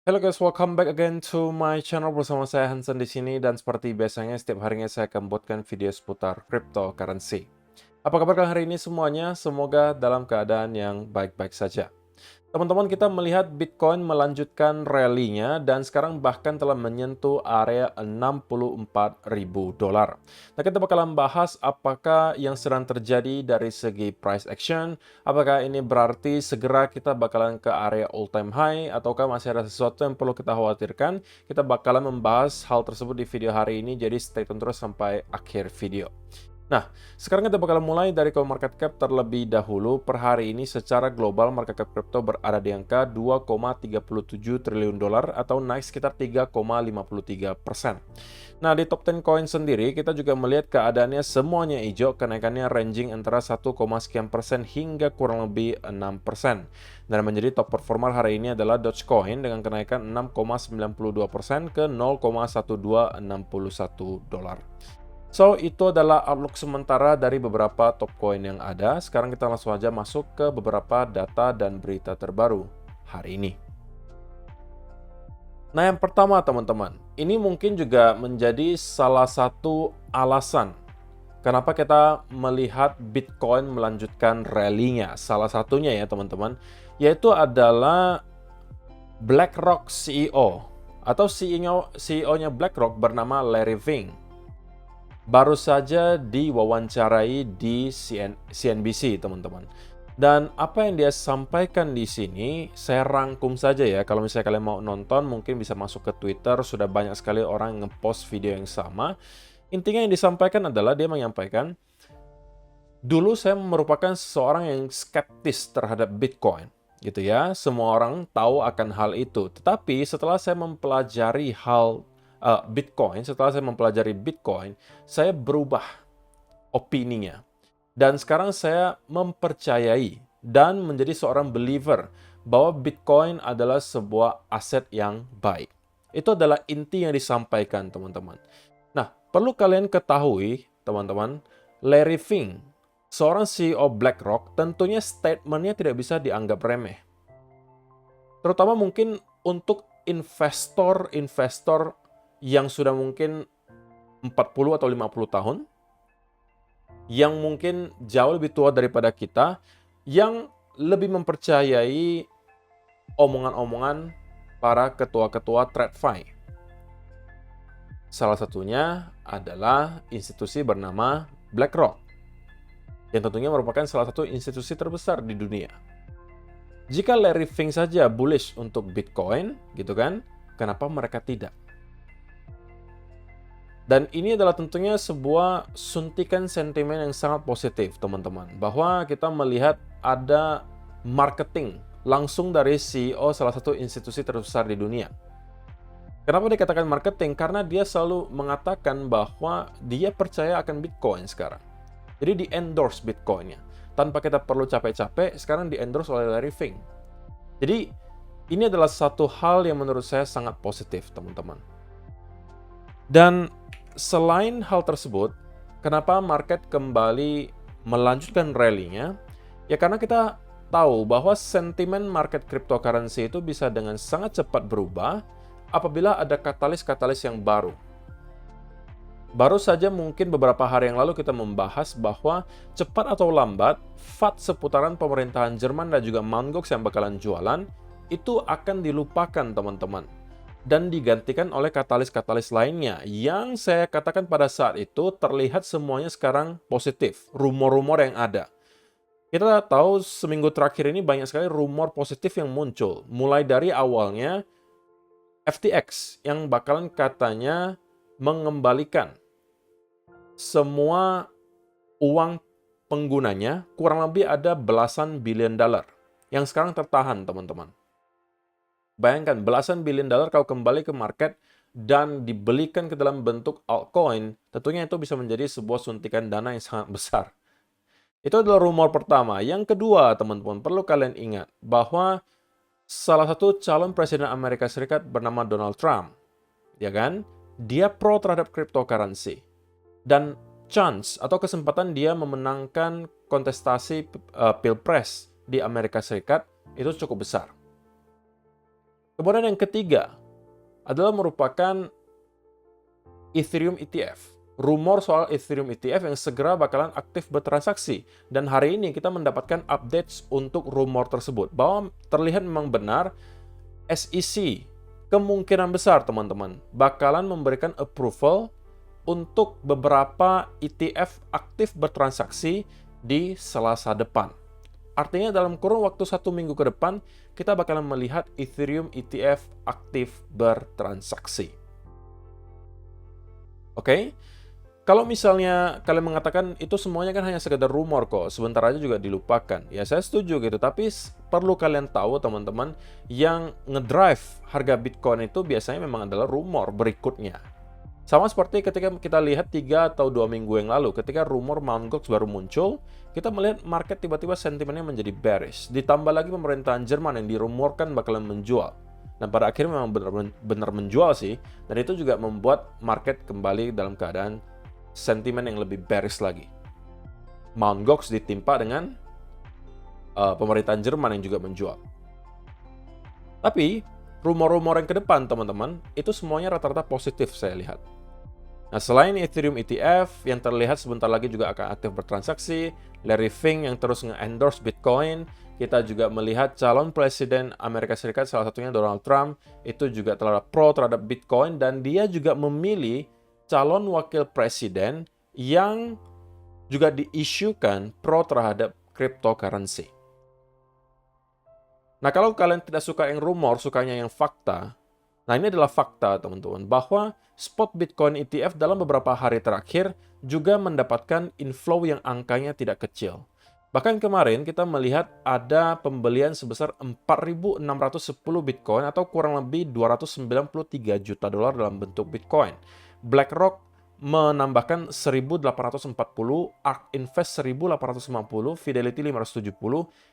Hello guys, welcome back again to my channel bersama saya Hansen di sini dan seperti biasanya setiap harinya saya akan buatkan video seputar cryptocurrency. Apa kabar kalian hari ini semuanya? Semoga dalam keadaan yang baik-baik saja. Teman-teman, kita melihat Bitcoin melanjutkan rally-nya dan sekarang bahkan telah menyentuh area $64.000. Nah, kita bakalan bahas apakah yang sedang terjadi dari segi price action, apakah ini berarti segera kita bakalan ke area all time high, ataukah masih ada sesuatu yang perlu kita khawatirkan. Kita bakalan membahas hal tersebut di video hari ini, jadi stay tune terus sampai akhir video. Nah, sekarang kita bakal mulai dari CoinMarketCap terlebih dahulu. Per hari ini secara global market cap crypto berada di angka 2,37 triliun dolar atau naik sekitar 3,53%. Nah, di top 10 coin sendiri kita juga melihat keadaannya semuanya hijau, kenaikannya ranging antara 1, sekian persen hingga kurang lebih 6%. Dan menjadi top performer hari ini adalah Dogecoin dengan kenaikan 6,92% ke 0,1261 dolar. So, itu adalah outlook sementara dari beberapa top coin yang ada. Sekarang kita langsung aja masuk ke beberapa data dan berita terbaru hari ini. Nah, yang pertama teman-teman, ini mungkin juga menjadi salah satu alasan kenapa kita melihat Bitcoin melanjutkan rally-nya. Salah satunya ya teman-teman, yaitu adalah BlackRock CEO atau CEO-nya BlackRock bernama Larry Fink. Baru saja diwawancarai di CNBC, teman-teman. Dan apa yang dia sampaikan di sini, saya rangkum saja ya. Kalau misalnya kalian mau nonton, mungkin bisa masuk ke Twitter. Sudah banyak sekali orang yang nge-post video yang sama. Intinya yang disampaikan adalah dia menyampaikan, dulu saya merupakan seseorang yang skeptis terhadap Bitcoin. Gitu ya, semua orang tahu akan hal itu. Tetapi setelah saya mempelajari Bitcoin, saya berubah opininya. Dan sekarang saya mempercayai dan menjadi seorang believer bahwa Bitcoin adalah sebuah aset yang baik. Itu adalah inti yang disampaikan, teman-teman. Nah, perlu kalian ketahui, teman-teman, Larry Fink, seorang CEO BlackRock, tentunya statementnya tidak bisa dianggap remeh. Terutama mungkin untuk investor-investor yang sudah mungkin 40 atau 50 tahun, yang mungkin jauh lebih tua daripada kita, yang lebih mempercayai omongan-omongan para ketua-ketua TradFi. Salah satunya adalah institusi bernama BlackRock, yang tentunya merupakan salah satu institusi terbesar di dunia. Jika Larry Fink saja bullish untuk Bitcoin, gitu kan, kenapa mereka tidak? Dan ini adalah tentunya sebuah suntikan sentimen yang sangat positif, teman-teman. Bahwa kita melihat ada marketing langsung dari CEO salah satu institusi terbesar di dunia. Kenapa dikatakan marketing? Karena dia selalu mengatakan bahwa dia percaya akan Bitcoin sekarang. Jadi di-endorse Bitcoin-nya. Tanpa kita perlu capek-capek, sekarang di-endorse oleh Larry Fink. Jadi, ini adalah satu hal yang menurut saya sangat positif, teman-teman. Dan selain hal tersebut, kenapa market kembali melanjutkan rally-nya? Ya karena kita tahu bahwa sentimen market cryptocurrency itu bisa dengan sangat cepat berubah apabila ada katalis-katalis yang baru. Baru saja mungkin beberapa hari yang lalu kita membahas bahwa cepat atau lambat, FUD seputaran pemerintahan Jerman dan juga Mt. Gox yang bakalan jualan, itu akan dilupakan teman-teman. Dan digantikan oleh katalis-katalis lainnya yang saya katakan pada saat itu terlihat semuanya sekarang positif, rumor-rumor yang ada. Kita tahu seminggu terakhir ini banyak sekali rumor positif yang muncul, mulai dari awalnya FTX yang bakalan katanya mengembalikan semua uang penggunanya, kurang lebih ada belasan bilion dolar yang sekarang tertahan, teman-teman. Bayangkan, belasan bilion dolar kalau kembali ke market dan dibelikan ke dalam bentuk altcoin, tentunya itu bisa menjadi sebuah suntikan dana yang sangat besar. Itu adalah rumor pertama. Yang kedua, teman-teman, perlu kalian ingat bahwa salah satu calon presiden Amerika Serikat bernama Donald Trump, ya kan? Dia pro terhadap cryptocurrency. Dan chance atau kesempatan dia memenangkan kontestasi Pilpres di Amerika Serikat itu cukup besar. Kemudian yang ketiga adalah merupakan Ethereum ETF. Rumor soal Ethereum ETF yang segera bakalan aktif bertransaksi. Dan hari ini kita mendapatkan updates untuk rumor tersebut. Bahwa terlihat memang benar SEC kemungkinan besar teman-teman bakalan memberikan approval untuk beberapa ETF aktif bertransaksi di Selasa depan. Artinya dalam kurun waktu 1 minggu ke depan, kita bakalan melihat Ethereum ETF aktif bertransaksi. Oke? Kalau misalnya kalian mengatakan itu semuanya kan hanya sekedar rumor kok, sebentar aja juga dilupakan. Ya saya setuju gitu, tapi perlu kalian tahu teman-teman, yang ngedrive harga Bitcoin itu biasanya memang adalah rumor berikutnya. Sama seperti ketika kita lihat 3 atau 2 minggu yang lalu, ketika rumor Mt. Gox baru muncul, kita melihat market tiba-tiba sentimennya menjadi bearish. Ditambah lagi pemerintahan Jerman yang dirumorkan bakalan menjual. Dan pada akhirnya memang benar menjual sih, dan itu juga membuat market kembali dalam keadaan sentimen yang lebih bearish lagi. Mt. Gox ditimpa dengan pemerintahan Jerman yang juga menjual. Tapi rumor-rumor yang ke depan teman-teman, itu semuanya rata-rata positif saya lihat. Nah, selain Ethereum ETF yang terlihat sebentar lagi juga akan aktif bertransaksi, Larry Fink yang terus nge-endorse Bitcoin, kita juga melihat calon presiden Amerika Serikat, salah satunya Donald Trump, itu juga telah pro terhadap Bitcoin, dan dia juga memilih calon wakil presiden yang juga diisukan pro terhadap cryptocurrency. Nah, kalau kalian tidak suka yang rumor, sukanya yang fakta, nah ini adalah fakta teman-teman, bahwa spot Bitcoin ETF dalam beberapa hari terakhir juga mendapatkan inflow yang angkanya tidak kecil. Bahkan kemarin kita melihat ada pembelian sebesar 4.610 Bitcoin atau kurang lebih 293 juta dolar dalam bentuk Bitcoin. BlackRock menambahkan 1.840, ARK Invest 1.850, Fidelity 570,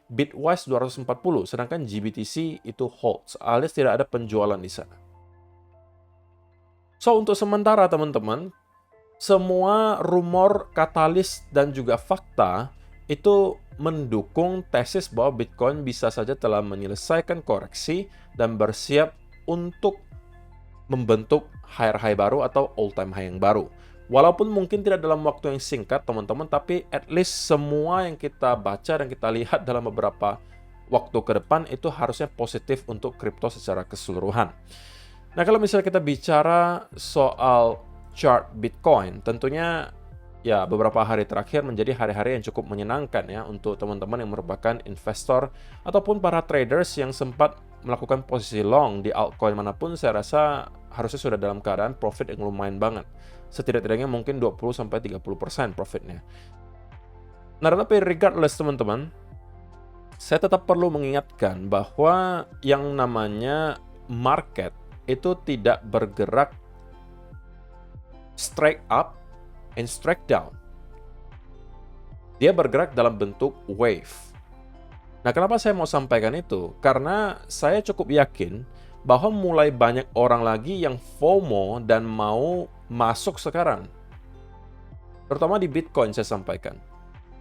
Bitwise 240, sedangkan GBTC itu holds, alias tidak ada penjualan di sana. So, untuk sementara teman-teman, semua rumor, katalis, dan juga fakta itu mendukung tesis bahwa Bitcoin bisa saja telah menyelesaikan koreksi dan bersiap untuk membentuk high baru atau all-time high yang baru. Walaupun mungkin tidak dalam waktu yang singkat, teman-teman, tapi at least semua yang kita baca dan kita lihat dalam beberapa waktu ke depan itu harusnya positif untuk kripto secara keseluruhan. Nah, kalau misalnya kita bicara soal chart Bitcoin, tentunya ya beberapa hari terakhir menjadi hari-hari yang cukup menyenangkan ya untuk teman-teman yang merupakan investor ataupun para traders yang sempat melakukan posisi long di altcoin manapun. Saya rasa harusnya sudah dalam keadaan profit yang lumayan banget. Setidak-tidaknya mungkin 20-30% profitnya. Nah, tapi regardless teman-teman, saya tetap perlu mengingatkan bahwa yang namanya market itu tidak bergerak straight up and straight down. Dia bergerak dalam bentuk wave. Nah, kenapa saya mau sampaikan itu? Karena saya cukup yakin bahwa mulai banyak orang lagi yang FOMO dan mau masuk sekarang. Terutama di Bitcoin saya sampaikan.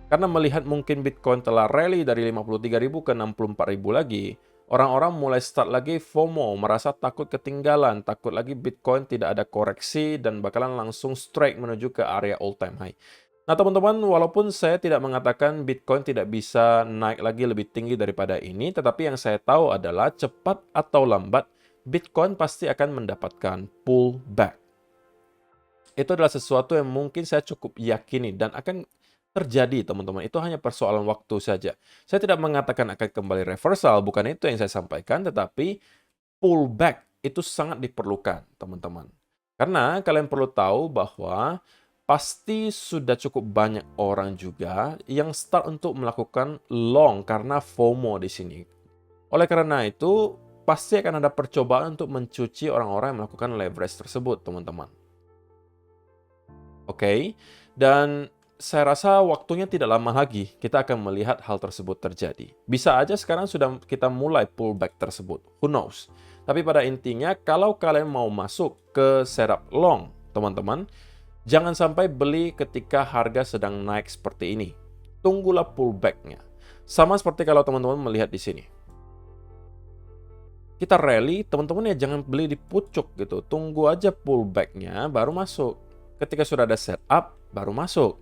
Karena melihat mungkin Bitcoin telah rally dari 53.000 ke 64.000 lagi, orang-orang mulai start lagi FOMO, merasa takut ketinggalan, takut lagi Bitcoin tidak ada koreksi dan bakalan langsung strike menuju ke area all-time high. Nah teman-teman, walaupun saya tidak mengatakan Bitcoin tidak bisa naik lagi lebih tinggi daripada ini, tetapi yang saya tahu adalah cepat atau lambat, Bitcoin pasti akan mendapatkan pullback. Itu adalah sesuatu yang mungkin saya cukup yakini dan akan terjadi teman-teman. Itu hanya persoalan waktu saja. Saya tidak mengatakan akan kembali reversal, bukan itu yang saya sampaikan, tetapi pullback itu sangat diperlukan teman-teman. Karena kalian perlu tahu bahwa pasti sudah cukup banyak orang juga yang start untuk melakukan long karena FOMO di sini. Oleh karena itu, pasti akan ada percobaan untuk mencuci orang-orang yang melakukan leverage tersebut, teman-teman. Oke, dan saya rasa waktunya tidak lama lagi kita akan melihat hal tersebut terjadi. Bisa aja sekarang sudah kita mulai pullback tersebut. Who knows? Tapi pada intinya, kalau kalian mau masuk ke setup long, teman-teman, jangan sampai beli ketika harga sedang naik seperti ini. Tunggulah pullback-nya. Sama seperti kalau teman-teman melihat di sini. kita rally, teman-teman ya jangan beli di pucuk gitu. Tunggu aja pullback-nya baru masuk. Ketika sudah ada setup, baru masuk.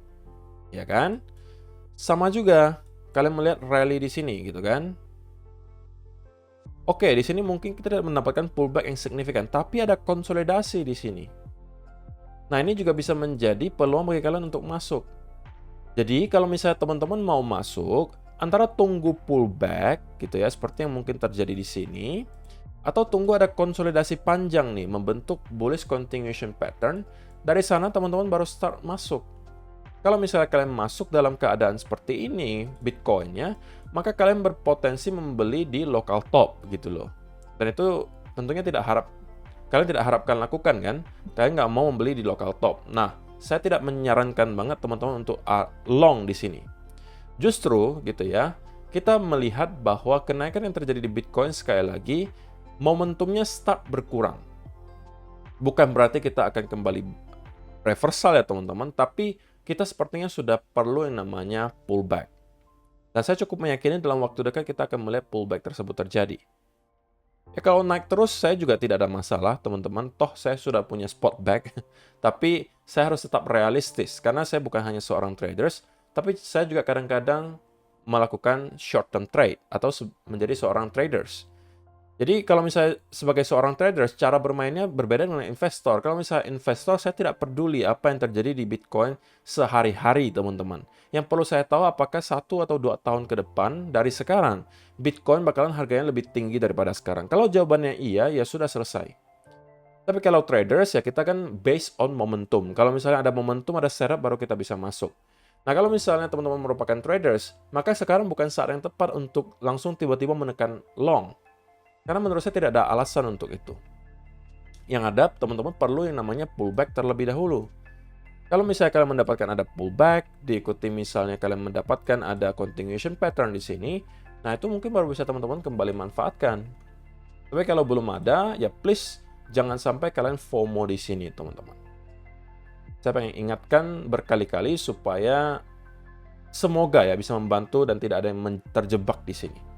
Ya kan? Sama juga, kalian melihat rally di sini gitu kan. Oke, di sini mungkin kita tidak mendapatkan pullback yang signifikan, tapi ada konsolidasi di sini. Nah, ini juga bisa menjadi peluang bagi kalian untuk masuk. Jadi, kalau misalnya teman-teman mau masuk, antara tunggu pullback gitu ya, seperti yang mungkin terjadi di sini, atau tunggu ada konsolidasi panjang nih, membentuk bullish continuation pattern. Dari sana teman-teman baru start masuk. Kalau misalnya kalian masuk dalam keadaan seperti ini, Bitcoin-nya, maka kalian berpotensi membeli di local top gitu loh. Dan itu tentunya kalian tidak harapkan lakukan kan? Kalian nggak mau membeli di local top. Nah, saya tidak menyarankan banget teman-teman untuk long di sini. Justru gitu ya, kita melihat bahwa kenaikan yang terjadi di Bitcoin sekali lagi, momentumnya start berkurang. Bukan berarti kita akan kembali reversal ya teman-teman, tapi kita sepertinya sudah perlu yang namanya pullback. Dan saya cukup meyakini dalam waktu dekat kita akan melihat pullback tersebut terjadi. Ya kalau naik terus saya juga tidak ada masalah teman-teman, toh saya sudah punya spot back. Tapi saya harus tetap realistis, karena saya bukan hanya seorang traders, tapi saya juga kadang-kadang melakukan short term trade atau menjadi seorang traders. Jadi kalau misalnya sebagai seorang trader, cara bermainnya berbeda dengan investor. Kalau misalnya investor, saya tidak peduli apa yang terjadi di Bitcoin sehari-hari, teman-teman. Yang perlu saya tahu apakah 1 atau 2 tahun ke depan dari sekarang, Bitcoin bakalan harganya lebih tinggi daripada sekarang. Kalau jawabannya iya, ya sudah selesai. Tapi kalau traders, ya kita kan based on momentum. Kalau misalnya ada momentum, ada setup, baru kita bisa masuk. Nah, kalau misalnya teman-teman merupakan traders, maka sekarang bukan saat yang tepat untuk langsung tiba-tiba menekan long. Karena menurut saya tidak ada alasan untuk itu. Yang ada, teman-teman perlu yang namanya pullback terlebih dahulu. Kalau misalnya kalian mendapatkan ada pullback, diikuti misalnya kalian mendapatkan ada continuation pattern di sini, nah itu mungkin baru bisa teman-teman kembali manfaatkan. Tapi kalau belum ada, ya please jangan sampai kalian FOMO di sini, teman-teman. Saya pengen ingatkan berkali-kali supaya semoga ya bisa membantu dan tidak ada yang terjebak di sini.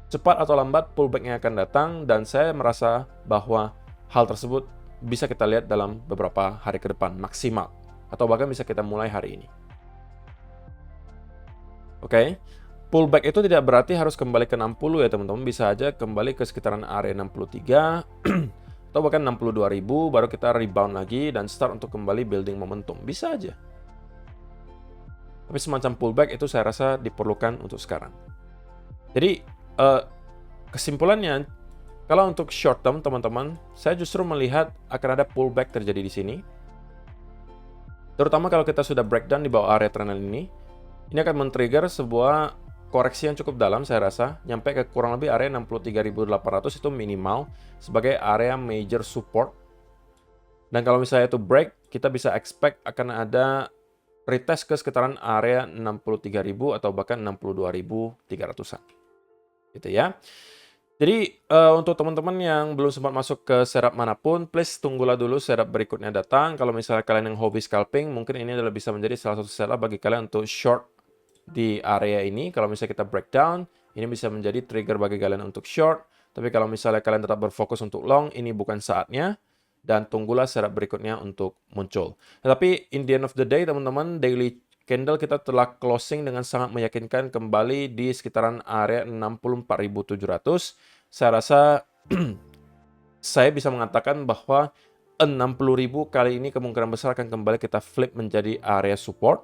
Cepat atau lambat pullback-nya akan datang, dan saya merasa bahwa hal tersebut bisa kita lihat dalam beberapa hari ke depan maksimal, atau bahkan bisa kita mulai hari ini. Oke, pullback itu tidak berarti harus kembali ke 60 ya teman-teman, bisa aja kembali ke sekitaran area 63 atau bahkan 62.000, baru kita rebound lagi dan start untuk kembali building momentum, bisa aja. Tapi semacam pullback itu saya rasa diperlukan untuk sekarang. Jadi kesimpulannya, kalau untuk short term teman-teman, saya justru melihat akan ada pullback terjadi di sini. Terutama kalau kita sudah breakdown di bawah area trendline ini akan men-trigger sebuah koreksi yang cukup dalam saya rasa, nyampe ke kurang lebih area 63.800 itu minimal sebagai area major support. Dan kalau misalnya itu break, kita bisa expect akan ada retest ke sekitaran area 63.000 atau bahkan 62.300-an. Gitu ya. Jadi untuk teman-teman yang belum sempat masuk ke setup manapun, please tunggulah dulu setup berikutnya datang. Kalau misalnya kalian yang hobi scalping, mungkin ini adalah bisa menjadi salah satu setup bagi kalian untuk short di area ini. Kalau misalnya kita breakdown, ini bisa menjadi trigger bagi kalian untuk short. Tapi kalau misalnya kalian tetap berfokus untuk long, ini bukan saatnya. Dan tunggulah setup berikutnya untuk muncul. Tapi in the end of the day, teman-teman, daily candle kita telah closing dengan sangat meyakinkan kembali di sekitaran area 64.700. Saya rasa saya bisa mengatakan bahwa 60.000 kali ini kemungkinan besar akan kembali kita flip menjadi area support.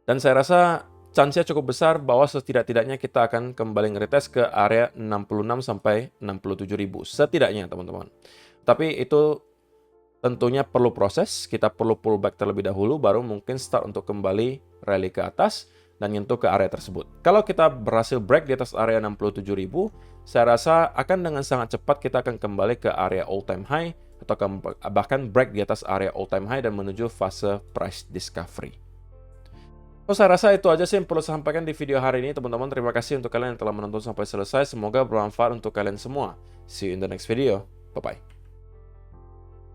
Dan saya rasa chance-nya cukup besar bahwa setidak-tidaknya kita akan kembali nge-retest ke area 66 sampai 67.000 setidaknya, teman-teman. Tapi itu tentunya perlu proses, kita perlu pullback terlebih dahulu, baru mungkin start untuk kembali rally ke atas dan nyentuh ke area tersebut. Kalau kita berhasil break di atas area 67.000, saya rasa akan dengan sangat cepat kita akan kembali ke area all time high, atau bahkan break di atas area all time high dan menuju fase price discovery. So, saya rasa itu aja sih yang perlu saya sampaikan di video hari ini, teman-teman. Terima kasih untuk kalian yang telah menonton sampai selesai. Semoga bermanfaat untuk kalian semua. See you in the next video. Bye-bye.